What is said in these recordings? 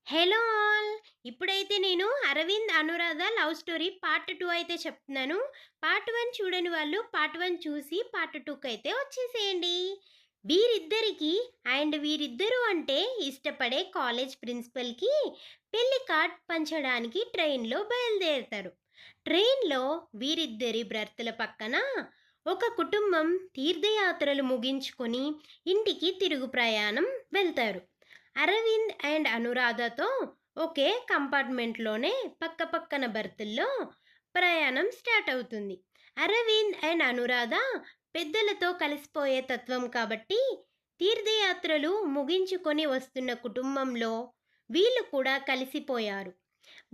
Hello all! ఇప్పుడైతే నేను 'Arvind Anuradha love story' part 2 అయితే చెప్తున్నాను. పార్ట్ 1 చూడని వాళ్ళు పార్ట్ 1 చూసి పార్ట్ 2కైతే వచ్చేసేయండి. వీరిద్దరూ అంటే ఇష్టపడే కాలేజ్ ప్రిన్సిపల్‌కి పెళ్లి కార్డ్ పంచడానికి ట్రైన్‌లో బయలుదేరుతారు. ట్రైన్‌లో వీరిద్దరి భర్తల పక్కన ఒక కుటుంబం తీర్థయాత్రలు ముగించుకొని ఇంటికి తిరుగు ప్రయాణం వెళ్తారు. అరవింద్ అండ్ అనురాధతో ఒకే కంపార్ట్మెంట్లోనే పక్కపక్కన బర్తుల్లో ప్రయాణం స్టార్ట్ అవుతుంది. అరవింద్ అండ్ అనురాధ పెద్దలతో కలిసిపోయే తత్వం కాబట్టి తీర్థయాత్రలు ముగించుకొని వస్తున్న కుటుంబంలో వీళ్ళు కూడా కలిసిపోయారు.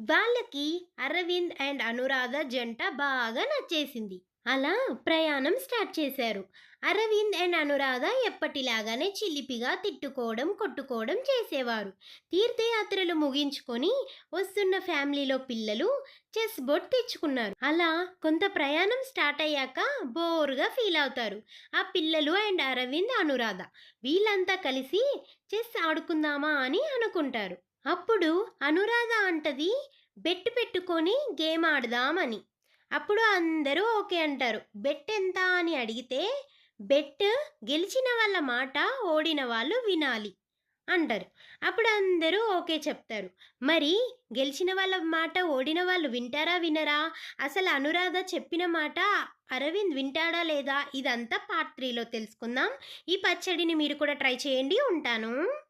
వాళ్ళకి అరవింద్ అండ్ అనురాధ జంట బాగా నచ్చేసింది. అలా ప్రయాణం స్టార్ట్ చేశారు. అరవింద్ అండ్ అనురాధ ఎప్పటిలాగానే చిలిపిగా తిట్టుకోవడం, కొట్టుకోవడం చేసేవారు. తీర్థయాత్రలు ముగించుకొని వస్తున్న ఫ్యామిలీలో పిల్లలు చెస్ బోర్డ్ తెచ్చుకున్నారు. అలా కొంత ప్రయాణం స్టార్ట్ అయ్యాక బోర్‌గా ఫీల్ అవుతారు. ఆ పిల్లలు అండ్ అరవింద్, అనురాధ వీళ్ళంతా కలిసి చెస్ ఆడుకుందామా అని అనుకుంటారు. అప్పుడు అనురాధ అంటది బెట్ పెట్టుకొని గేమ్ ఆడదామని. అప్పుడు అందరూ ఓకే అంటారు. బెట్ ఎంత అని అడిగితే, బెట్ గెలిచిన వాళ్ళ మాట ఓడిన వాళ్ళు వినాలి అంటారు. అప్పుడు అందరూ ఓకే చెప్తారు. మరి గెలిచిన వాళ్ళ మాట ఓడిన వాళ్ళు వింటారా? వినరా? అసలు అనురాధ చెప్పిన మాట అరవింద్ వింటాడా లేదా? ఇదంతా పార్ట్ 3లో తెలుసుకుందాం. ఈ పచ్చడిని మీరు కూడా ట్రై చేయండి. ఉంటాను.